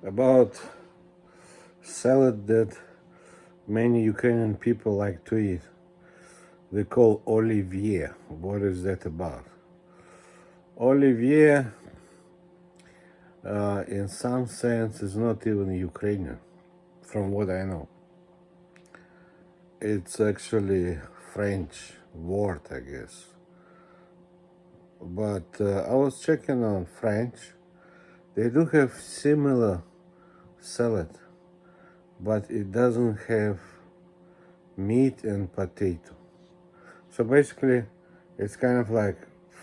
about salad that many Ukrainian people like to eat. They call Olivier. What is that about? Olivier, in some sense, is not even Ukrainian, from what I know. It's actually French word, I guess. But I was checking on French. They do have similar salad, but it doesn't have meat and potato. So basically, it's kind of like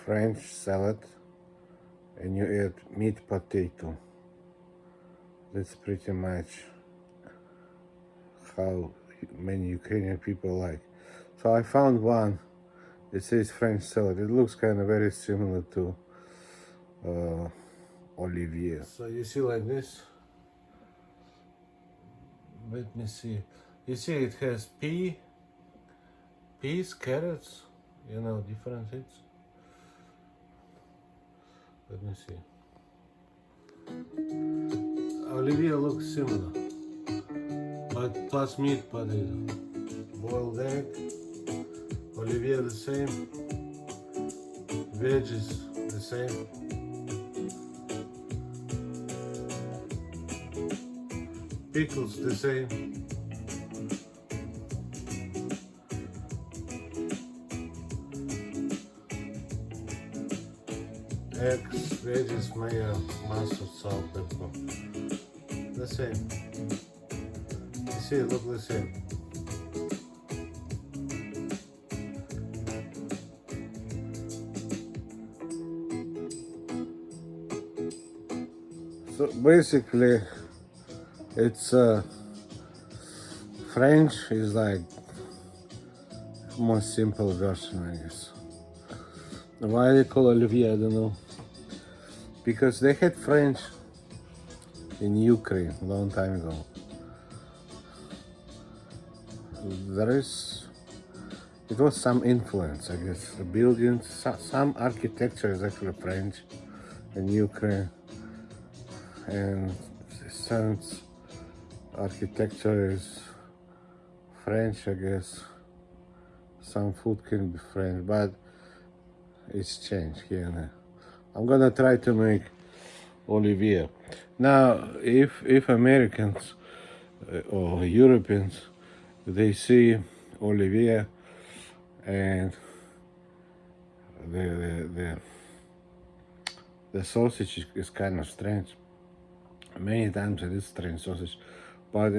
French salad, and you add meat, potato. That's pretty much how many Ukrainian people like. So I found one. It says French salad. It looks kind of very similar to Olivier. So you see like this. Let me see. You see it has peas, carrots, different things. Let me see. Olivier looks similar, but plus meat, potato. Boiled egg. Olivier the same. Veggies the same. Pickles the same. Eggs, veggies, mayo, mustard, salt, pepper. The same. You see, it look the same. So basically, it's French is like more simple version, I guess. Why they call Olivier, I don't know. Because they had French in Ukraine a long time ago. It was some influence, I guess. The buildings, some architecture is actually French in Ukraine, and since architecture is French, I guess some food can be French, but it's changed here and there. I'm gonna try to make Olivier. Now, if Americans or Europeans, they see Olivier and the sausage is kind of strange. Many times it is strange sausage, but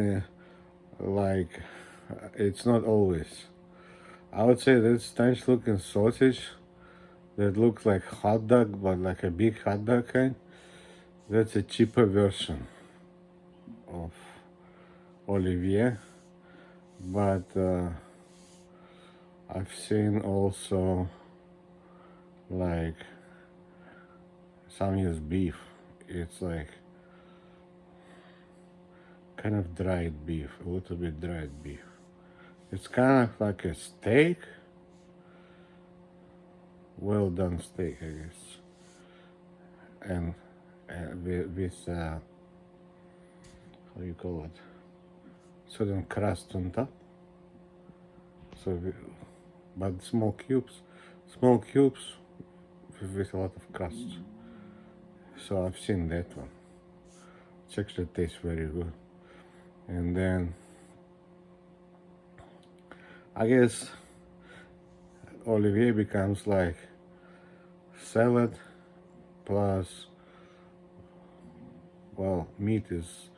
like it's not always. I would say that strange looking sausage that looks like hot dog, but like a big hot dog kind. That's a cheaper version of Olivier, but I've seen also like some use beef. It's like kind of dried beef, a little bit dried beef. It's kind of like a steak, well done steak, I guess, and with how you call it, certain crust on top. So, but small cubes with a lot of crust. So I've seen that one. It actually tastes very good. And then I guess Olivier becomes like salad plus, well, meat is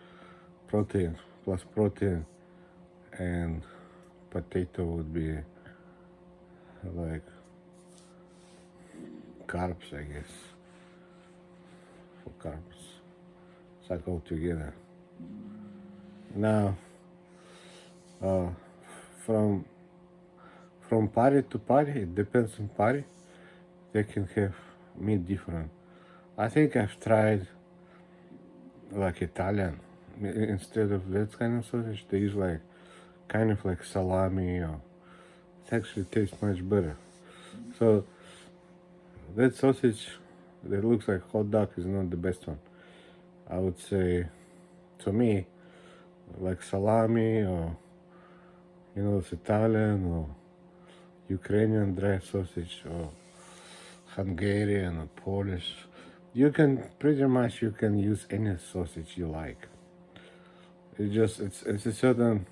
protein plus protein, and potato would be like carbs, I guess, for carbs. It's like all together. Now, from party to party, it depends on party. They can have meat different. I think I've tried like Italian. Instead of that kind of sausage, they use like kind of like salami, or it actually tastes much better. So that sausage that looks like hot dog is not the best one. I would say to me, like salami or it's Italian or Ukrainian dry sausage or Hungarian or Polish. You can pretty much use any sausage you like. It's a certain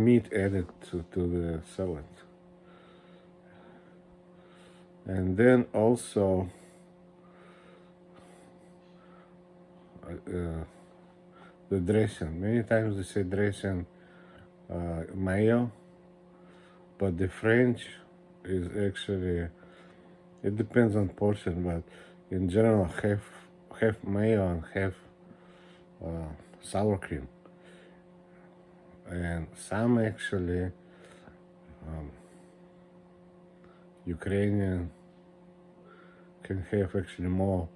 meat added to the salad. And then also the dressing. Many times they say dressing mayo, but the French is actually, it depends on portion, but in general half mayo and half sour cream. And some actually Ukrainian can have actually more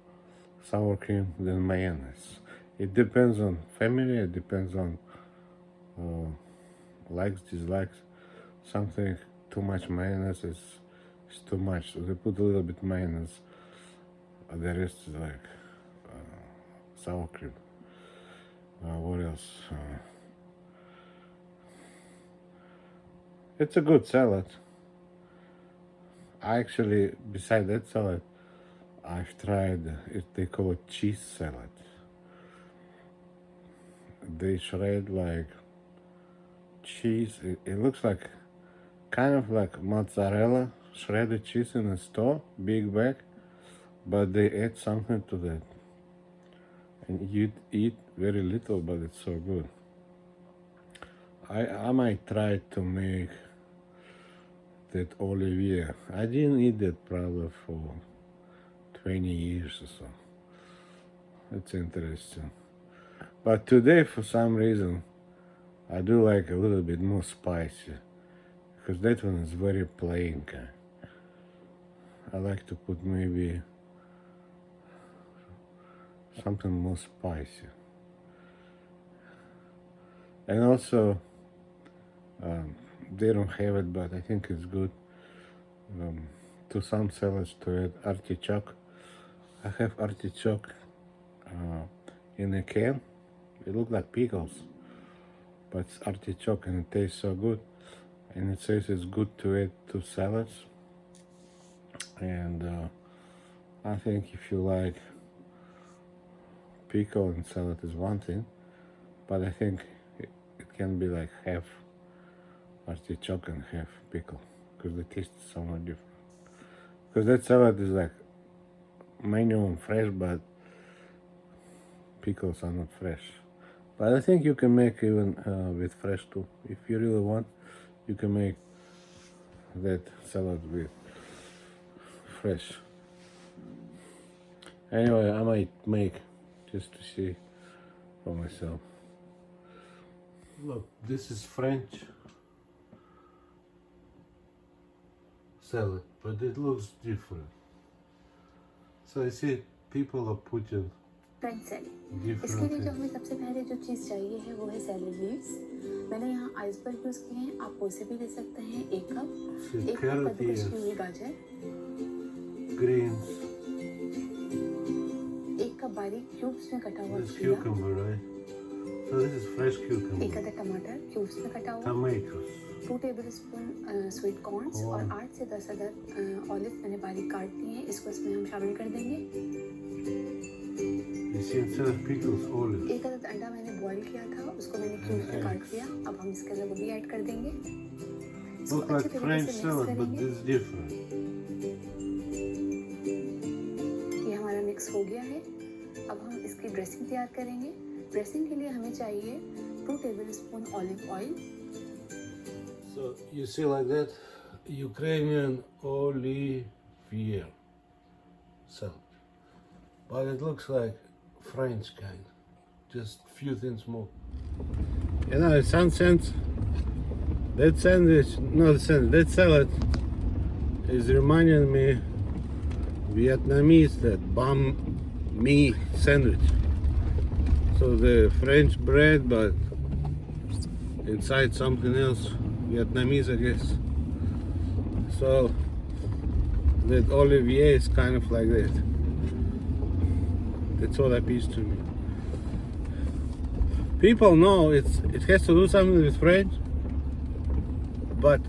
sour cream than mayonnaise. It depends on family, it depends on likes, dislikes. Something too much mayonnaise is too much. So they put a little bit mayonnaise. The rest is like sour cream. What else? It's a good salad. I actually, beside that salad, I've tried they call it cheese salad. They shred like cheese. It looks like kind of like mozzarella, shredded cheese in a store, big bag, but they add something to that. And you eat very little, but it's so good. I might try to make that Olivier. I didn't eat that probably for 20 years or so. It's interesting. But today, for some reason, I do like a little bit more spicy, because that one is very plain kind. I like to put maybe something more spicy. And also, they don't have it, but I think it's good to some salads to add artichoke. I have artichoke in a can. It looks like pickles, but it's artichoke and it tastes so good. And it says it's good to add to salads. And I think if you like pickle and salad is one thing, but I think it can be like half artichoke and half pickle, because the taste is somewhat different. Because that salad is like minimum fresh, but pickles are not fresh. But I think you can make even with fresh too. If you really want, you can make that salad with fresh. Anyway, I might make just to see for myself. Look, this is French salad, but it looks different. So I see people are putting French salad. इसके लिए जो हमें सबसे पहले जो चीज़ चाहिए है वो है सैलेड लीव्स। मैंने यहाँ आइसबर्ग यूज़ किए हैं, आप उसे भी ले सकते हैं। एक कप कद्दूकस की हुई गाजर, greens, एक कप बारीक क्यूब्स में कटा हुआ cucumber, right? So this is fresh cucumber. एक अदर टमाटर क्यूब्स में कटा हुआ, tomatoes, 2 टेबलस्पून स्वीट कॉर्न्स और 8 से 10 अदर ऑलिव मैंने बारीक काट दिए हैं। इसको इसमें हम शामिल कर देंगे। instead of pickles, olive. एक अदर अंडा मैंने बॉईल किया था, उसको मैंने क्यूब्स में काट दिया। अब हम इसके अंदर वो भी ऐड कर देंगे। Look like French salad, but this is different. ये हमारा मिक्स हो गया है। अब हम इसकी ड्रेसिंग तैयार करेंगे। ड्रेसिंग के लिए हमें चाहिए 2 tablespoon olive oil. So you see like that, Ukrainian Olivier salad, but it looks like French kind, just few things more. You know, in some sense, that sandwich, not sandwich, that salad is reminding me Vietnamese, that banh mi sandwich. So the French bread, but inside something else, Vietnamese, I guess. So that Olivier is kind of like that. That's what appeals to me. People know it has to do something with French, but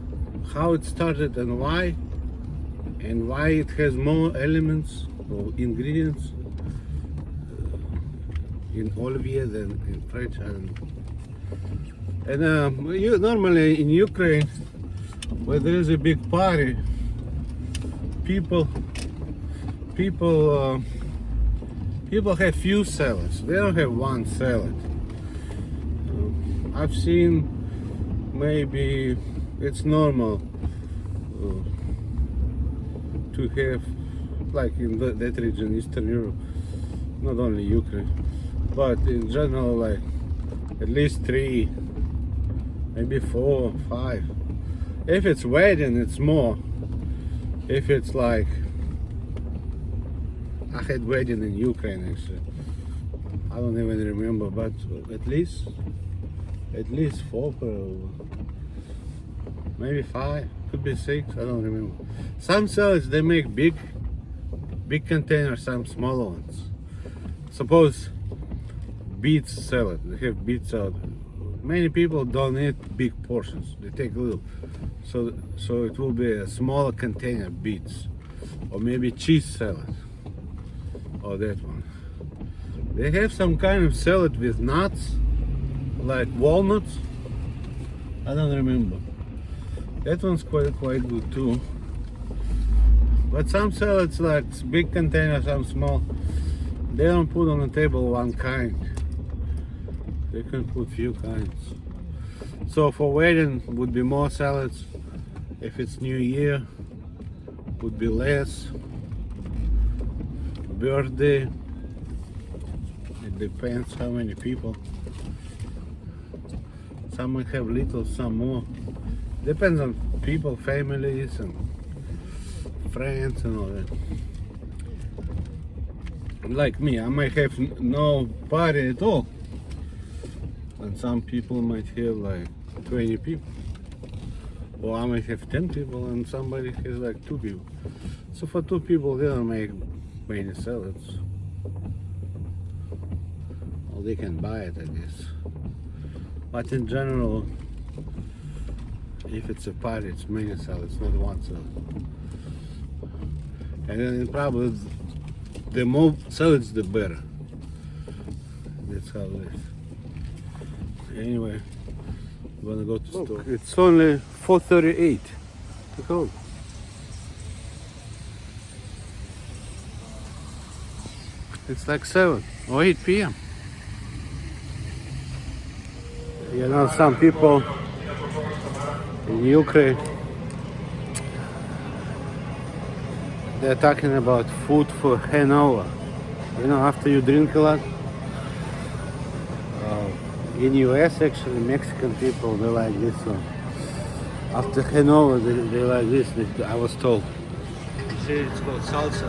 how it started and why it has more elements or ingredients in Olivier than in French. I don't know. And normally in Ukraine, where there is a big party, people have few salads. They don't have one salad. I've seen, maybe it's normal to have, like in that region, Eastern Europe, not only Ukraine, but in general, like at least 3, maybe 4, 5. If it's wedding, it's more. If it's like, I had wedding in Ukraine actually. I don't even remember, but at least 4 per, maybe 5, could be 6, I don't remember. Some salads they make big containers, some smaller ones. Suppose beets salad, they have beet salad. Many people don't eat big portions, they take little. So it will be a smaller container beets, or maybe cheese salad, or that one. They have some kind of salad with nuts, like walnuts. I don't remember. That one's quite good too. But some salads, like big container, some small, they don't put on the table one kind. They can put few kinds. So for wedding would be more salads. If it's New Year, would be less. Birthday, it depends how many people. Some might have little, some more. Depends on people, families, and friends, and all that. Like me, I might have no party at all, and some people might have like 20 people, or I might have 10 people, and somebody has like 2 people. So for 2 people, they don't make many salads. Well, they can buy it, I guess. But in general, if it's a party, it's many salads, not one salad. And then probably the more salads, the better. That's how it is. Anyway, we're gonna go to the store. It's only 4:38. Look out. It's like 7 or 8 p.m. You know, some people in Ukraine, they're talking about food for hangover. You know, after you drink a lot. In US, actually, Mexican people, they like this one. After hangover, they like this, I was told. You see, it's called salsa.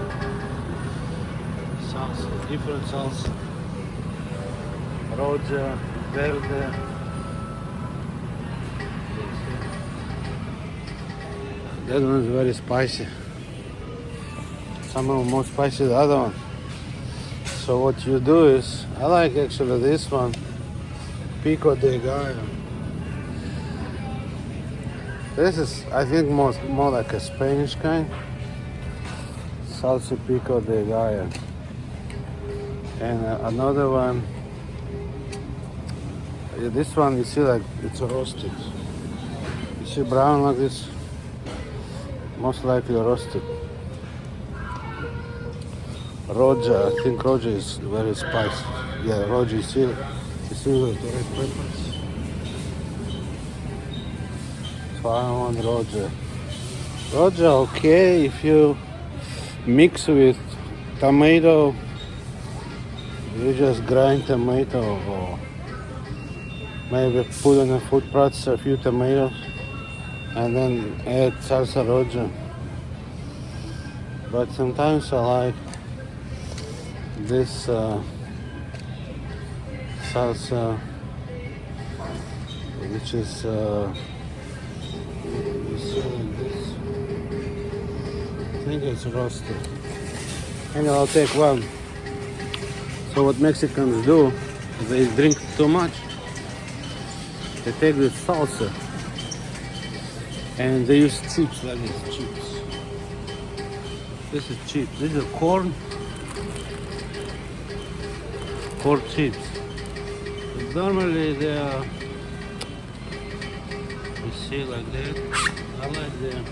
Salsa, different salsa. Roja, verde. That one is very spicy. Some are more spicy than the other one. So what you do is, I like actually this one, pico de gallo. This is, I think, more like a Spanish kind. Salsa pico de gallo. And another one, this one you see like it's roasted. You see brown like this, most likely roasted. Roja, I think Roja is very spicy. Yeah, Roja, you see the red peppers. So I want Roja. Roja, okay, if you mix with tomato, you just grind tomato, or maybe put in a food processor a few tomatoes and then add salsa Roja. But sometimes I like this salsa, which is this. I think it's roasted. And I'll take one. So what Mexicans do, they drink too much. they take the salsa and they use chips like this, chips. This is chips. This is corn chips. Normally they are, you see like that. I like them.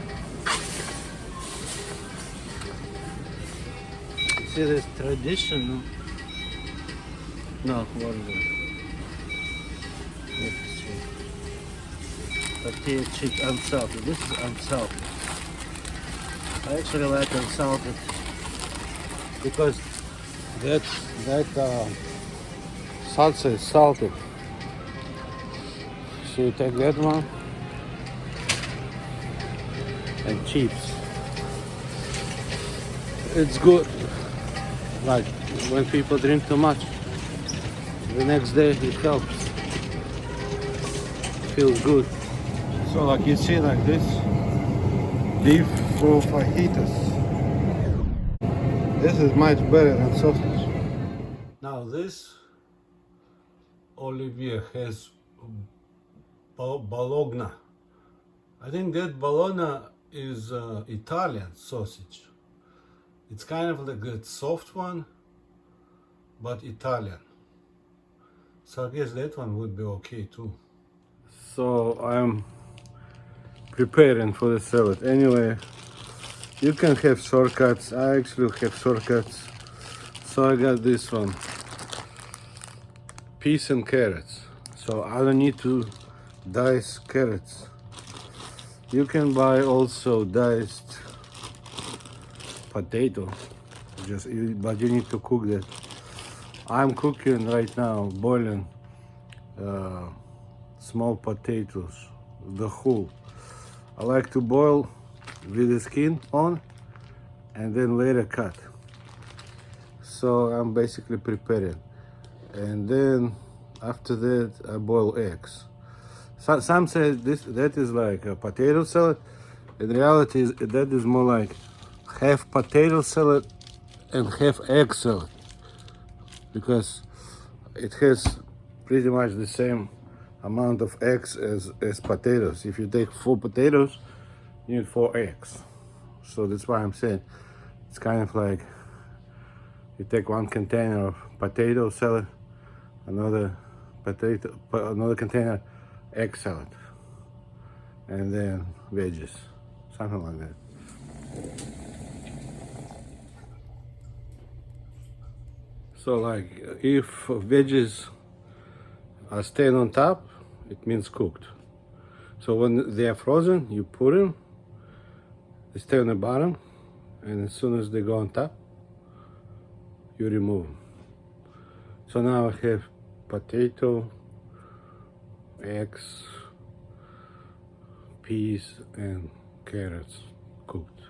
You see this traditional. No, what is it? Let's see. Tortilla chips unsalted. This is unsalted. I actually like unsalted because that salsa is salted. So you take that one and chips. It's good. Like when people drink too much, the next day it helps. Feels good. So like you see like this, beef for fajitas. This is much better than sausage. Now this Olivier has Bologna. I think that Bologna is Italian sausage. It's kind of like that soft one, but Italian. So I guess that one would be okay too. So I'm preparing for the salad. Anyway, you can have shortcuts. I actually have shortcuts. So I got this one. Peas and carrots. So I don't need to dice carrots. You can buy also diced potato. But you need to cook that. I'm cooking right now, boiling small potatoes, the whole. I like to boil with the skin on and then later cut. So I'm basically preparing. And then after that I boil eggs. Some say that is like a potato salad. In reality, that is more like half potato salad and half egg salad, because it has pretty much the same amount of eggs as potatoes. If you take 4 potatoes, you need 4 eggs. So that's why I'm saying it's kind of like you take 1 container of potato salad, another container egg salad, and then veggies, something like that. So like if veggies are staying on top, it means cooked. So when they are frozen, you put them, they stay on the bottom, and as soon as they go on top, you remove them. So now I have potato, eggs, peas and carrots cooked.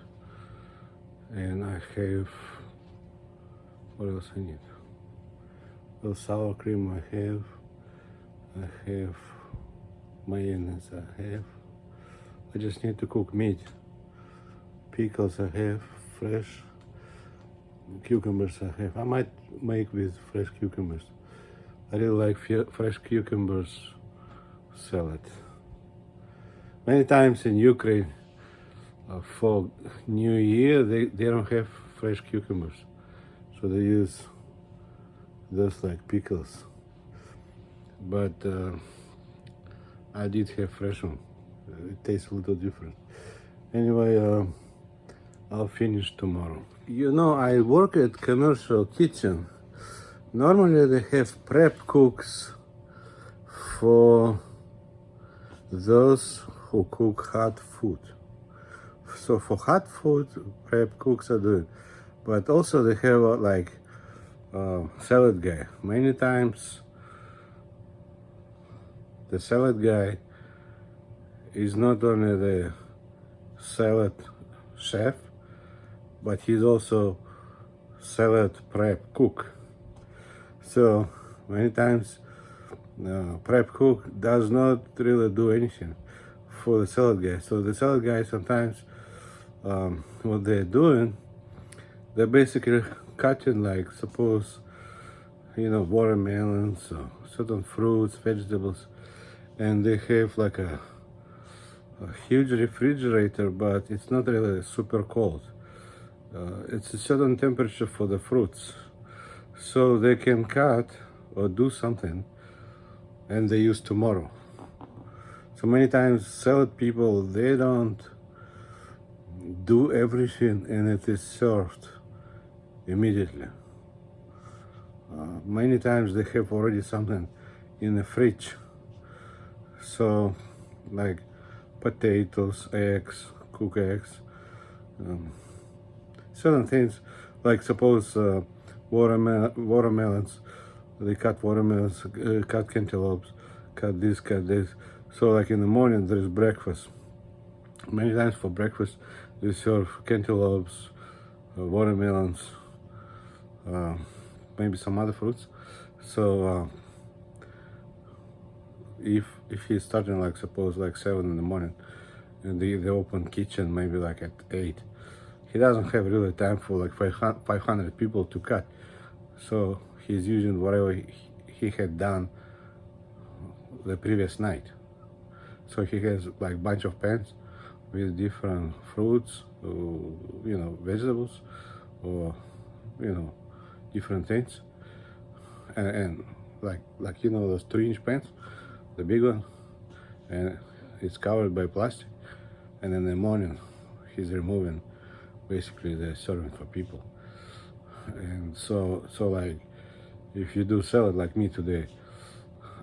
And I have, what else I need? The sour cream I have mayonnaise I just need to cook meat. Pickles I have, fresh cucumbers I have. I might make with fresh cucumbers. I really like fresh cucumbers salad. Many times in Ukraine for New Year they don't have fresh cucumbers, so they use those like pickles. But I did have fresh one. It tastes a little different. Anyway, I'll finish tomorrow. You know, I work at commercial kitchen. Normally they have prep cooks for those who cook hot food. So for hot food, prep cooks are doing. But also they have like salad guy. Many times the salad guy is not only the salad chef, but he's also salad prep cook. So many times prep cook does not really do anything for the salad guy. So the salad guy sometimes what they're doing, they're basically cutting, like suppose watermelons or certain fruits, vegetables, and they have like a huge refrigerator, but it's not really super cold. It's a certain temperature for the fruits, so they can cut or do something, and they use tomorrow. So many times salad people, they don't do everything and it is served immediately. Many times they have already something in the fridge. So like potatoes, eggs, cooked eggs, certain things, like suppose watermelons, they cut watermelons, cut cantaloupes, cut this, cut this. So like in the morning there is breakfast. Many times for breakfast they serve cantaloupes, watermelons, maybe some other fruits. So if he's starting like suppose like 7 in the morning and they open kitchen maybe like at 8, he doesn't have really time for like 500 people to cut. So he's using whatever he had done the previous night. So he has like bunch of pans with different fruits, vegetables, or different things, and like those 3-inch pans, the big one, and it's covered by plastic. And in the morning, he's removing basically the serving for people. And so like if you do salad like me today,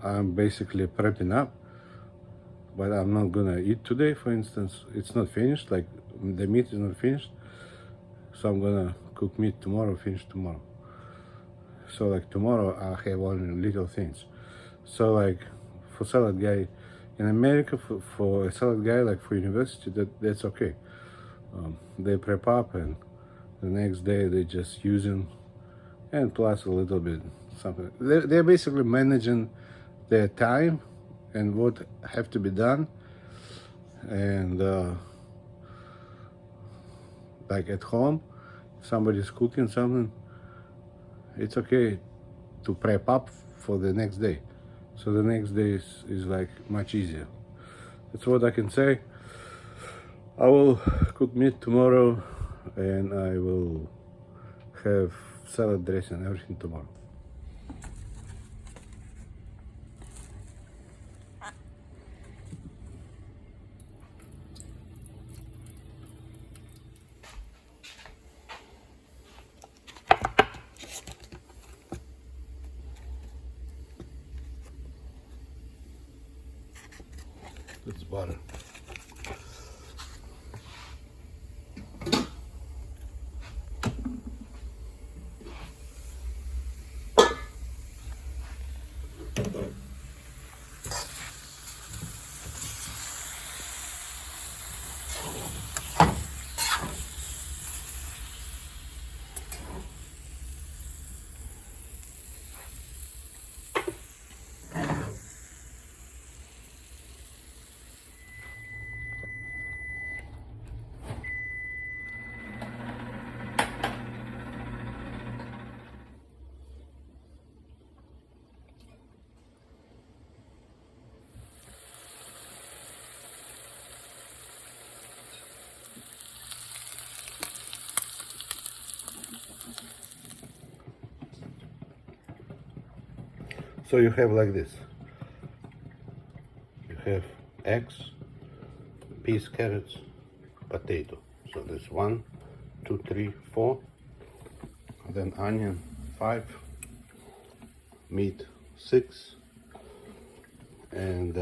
I'm basically prepping up, but I'm not gonna eat today. For instance, it's not finished, like the meat is not finished, so I'm gonna cook meat tomorrow, finish tomorrow. So like tomorrow I have only little things. So like for salad guy in America, for a salad guy, like for university, that's okay. They prep up and the next day they just using, and plus a little bit something. They're basically managing their time and what have to be done. And like at home, if somebody's cooking something, it's okay to prep up for the next day. So the next day is like much easier. That's what I can say. I will cook meat tomorrow and I will have salad dressing and everything tomorrow. That's butter. So you have like this. You have eggs, peas, carrots, potato. So there's 1, 2, 3, 4. Then onion 5, meat 6, and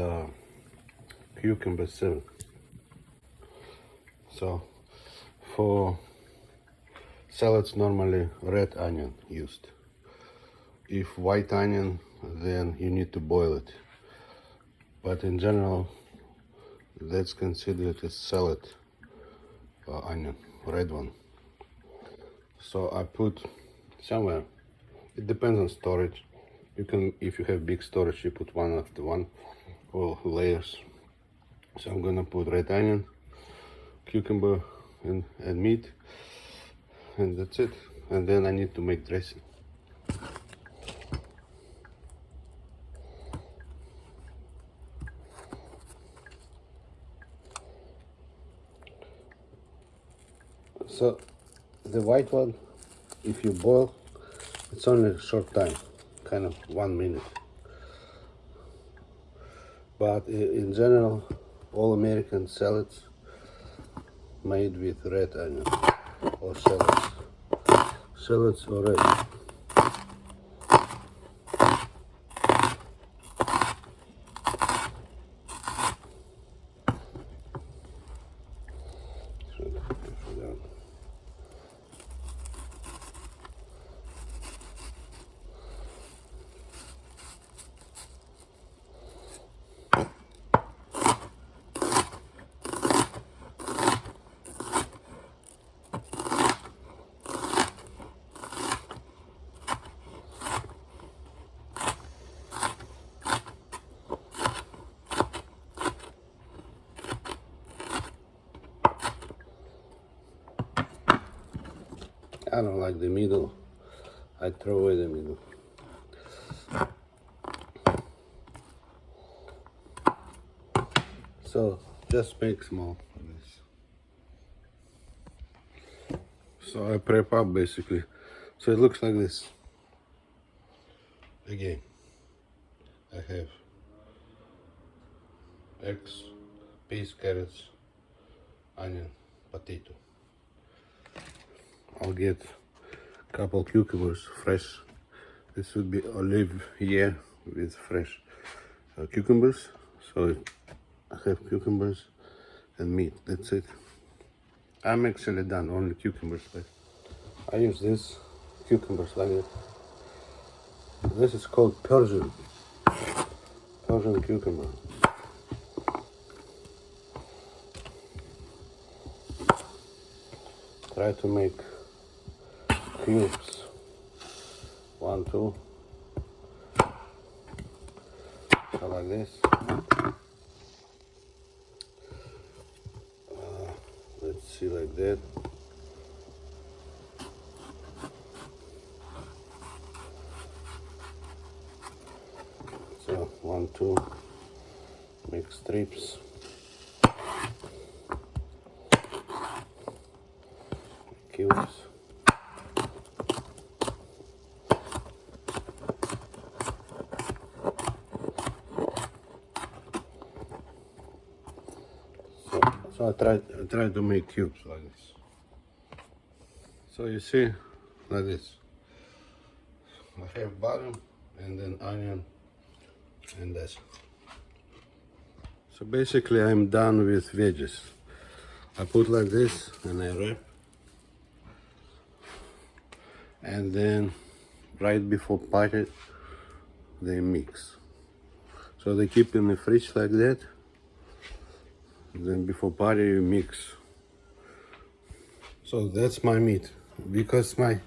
cucumber 7. So for salads normally red onion used. If white onion, then you need to boil it. But in general, that's considered a salad onion, red one. So I put somewhere, it depends on storage. You can, if you have big storage, you put one after one or layers. So I'm gonna put red onion, cucumber, and meat, and that's it. And then I need to make dressing. So the white one, if you boil, it's only a short time, kind of 1 minute. But in general, all American salads made with red onion or salads or red. I don't like the middle. I throw away the middle. So just make small of this. So I prep up basically. So it looks like this. Again, I have eggs, peas, carrots, onion, potato. I'll get a couple cucumbers fresh. This would be Olivier with fresh cucumbers. So I have cucumbers and meat. That's it. I'm actually done. Only cucumbers left. I use this cucumbers like that. This is called Persian cucumber. Try to make cubes. 1, 2. So like this. Let's see, like that. So 1, 2. Make strips. Cubes. So I try to make cubes like this. So you see, like this. I have bottom and then onion and this. So basically I'm done with veggies. I put like this and I wrap. And then right before party they mix. So they keep in the fridge like that. Then before party you mix. So that's my meat. Because my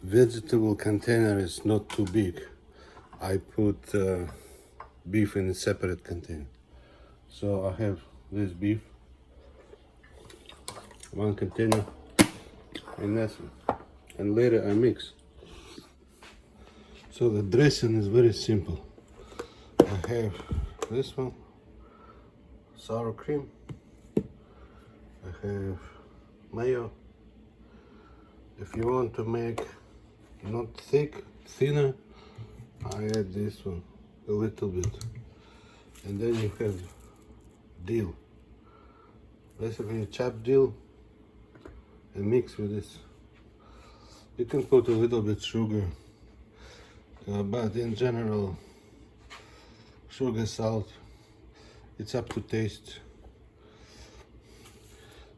vegetable container is not too big, I put beef in a separate container. So I have this beef, 1 container, and that's it. And later I mix. So the dressing is very simple. I have this one, sour cream. I have mayo. If you want to make not thick, thinner, I add this one a little bit. And then you have dill. Basically you chop dill and mix with this. You can put a little bit sugar, but in general, sugar, salt, it's up to taste.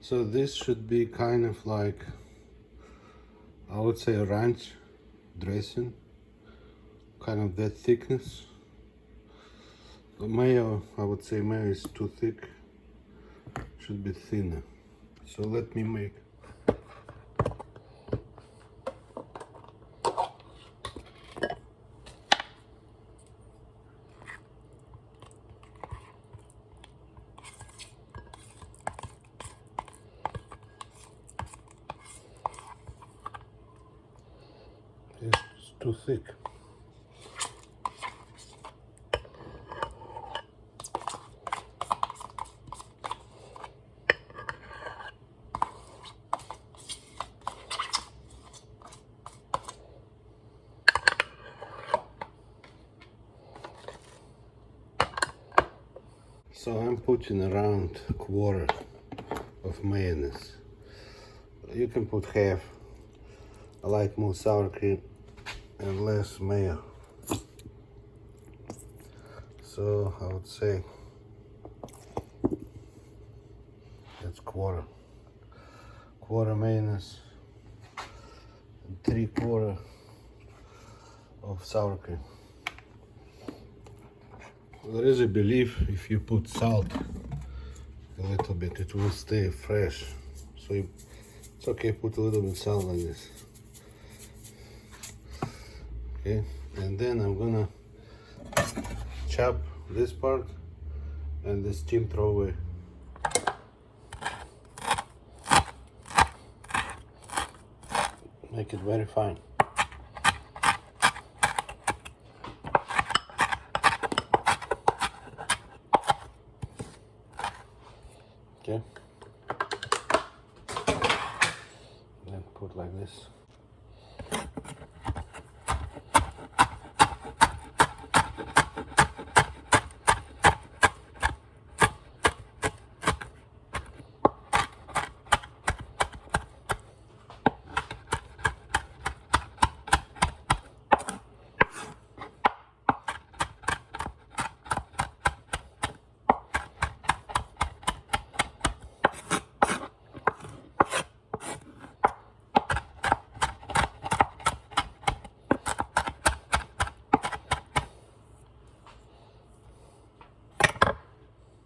So this should be kind of like, I would say, a ranch dressing, kind of that thickness. The mayo, I would say mayo is too thick, should be thinner. So let me make. It's too thick. So I'm putting around a quarter of mayonnaise. You can put half. I like more sour cream and less mayo. So I would say that's quarter mayonnaise and 3/4 of sour cream. There is a belief if you put salt a little bit, it will stay fresh. So it's okay, put a little bit salt like this. Okay, and then I'm gonna chop this part and this steam throw away. Make it very fine. Okay. Then put like this.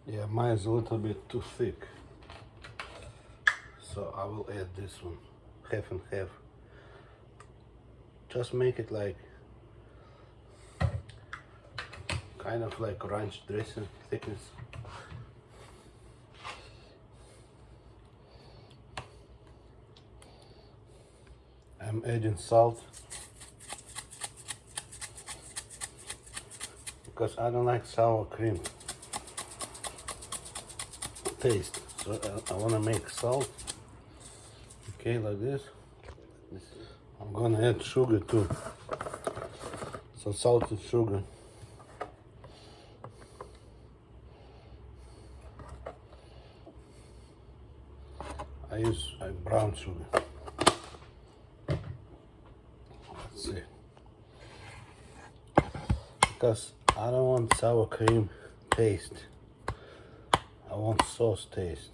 Yeah, mine is a little bit too thick, so I will add this one, half and half. Just make it like kind of like ranch dressing thickness. I'm adding salt because I don't like sour cream taste, so I want to make salt. Okay, like this. I'm gonna add sugar too, so salted sugar. I use brown sugar. Let's see, because I don't want sour cream taste. I want sauce taste,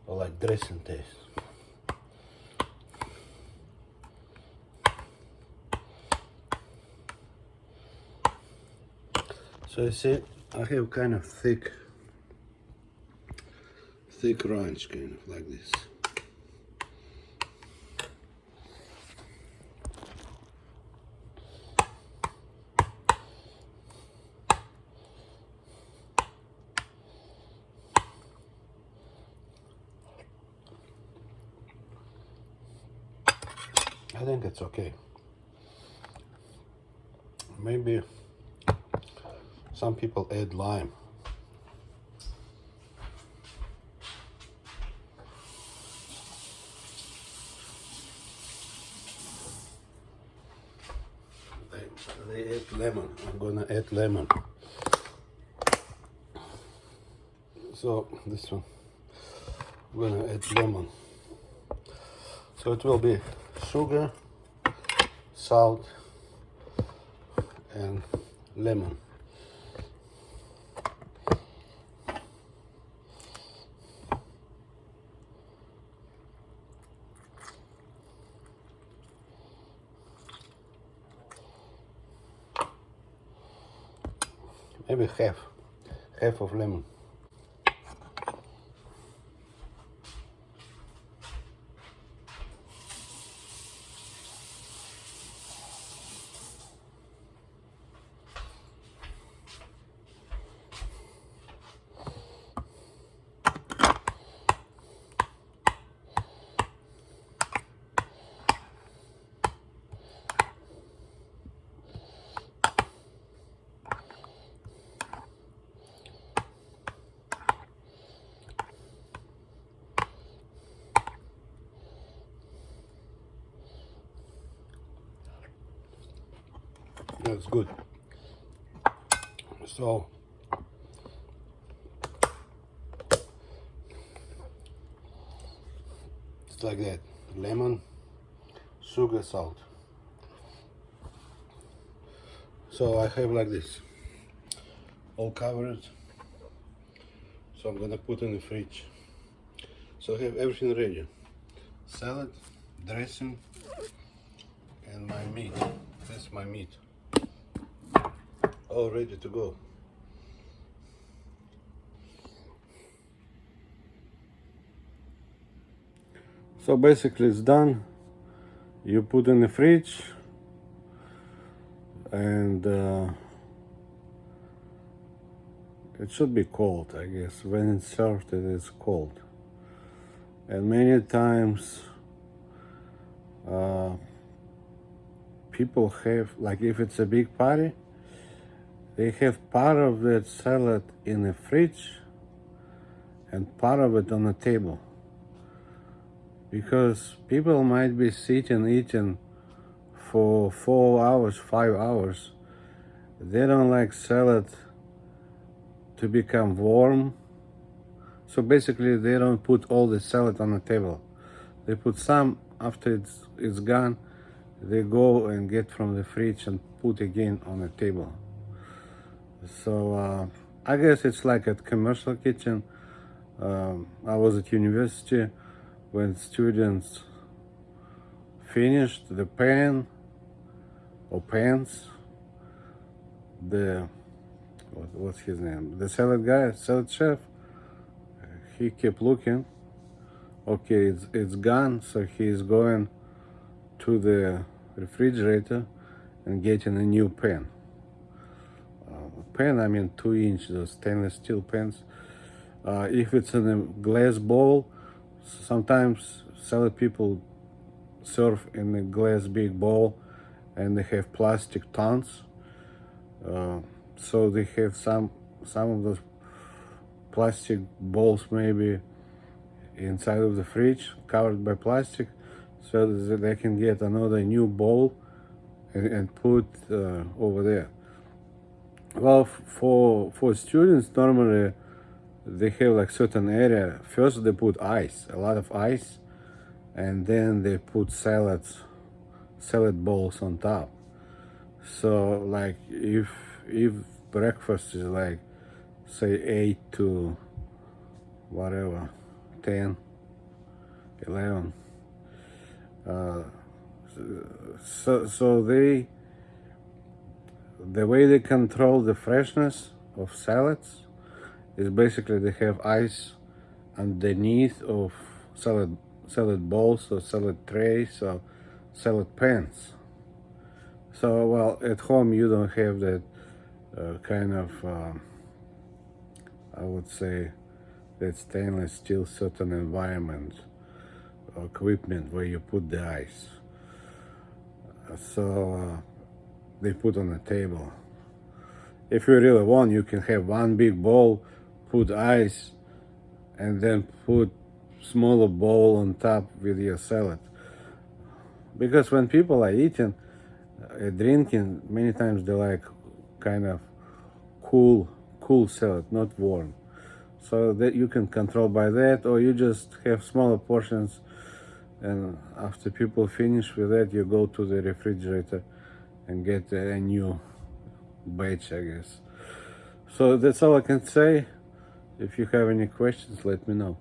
or like dressing taste. So you see, I have kind of thick ranch, kind of like this. I think it's okay. Maybe some people add lime. They add lemon. I'm gonna add lemon. So this one, I'm gonna add lemon. So it will be sugar, salt, and lemon. Maybe half of lemon. That's good. So like that. Lemon, sugar, salt. So I have like this, all covered. So I'm gonna put in the fridge. So I have everything ready. Salad, dressing, and my meat. That's my meat. All ready to go. So basically it's done. You put in the fridge and it should be cold, I guess. When it's served, it is cold. And many times people have, like if it's a big party, they have part of that salad in the fridge and part of it on the table. Because people might be sitting eating for 4 hours, 5 hours. They don't like salad to become warm. So basically they don't put all the salad on the table. They put some after it's gone. They go and get from the fridge and put again on the table. So I guess it's like a commercial kitchen. I was at university when students finished the pan or pans, what's his name? The salad guy, salad chef. He kept looking. Okay, it's gone, so he's going to the refrigerator and getting a new pan. Pan, I mean 2-inch, those stainless steel pans. If it's in a glass bowl, sometimes salad people serve in a glass big bowl, and they have plastic tons. So they have some of those plastic bowls maybe inside of the fridge, covered by plastic, so that they can get another new bowl and put over there. Well, for students, normally they have like certain area. First they put ice, a lot of ice, and then they put salad bowls on top. So like if breakfast is like say 8 to whatever 10, 11, so the way they control the freshness of salads is basically they have ice underneath of salad bowls or salad trays or salad pans. So well, at home you don't have that kind of I would say that stainless steel certain environment or equipment where you put the ice. So they put on the table. If you really want, you can have one big bowl, put ice, and then put smaller bowl on top with your salad. Because when people are eating, drinking, many times they like kind of cool salad, not warm. So that you can control by that, or you just have smaller portions, and after people finish with that, you go to the refrigerator and get a new batch, I guess. So that's all I can say. If you have any questions, let me know.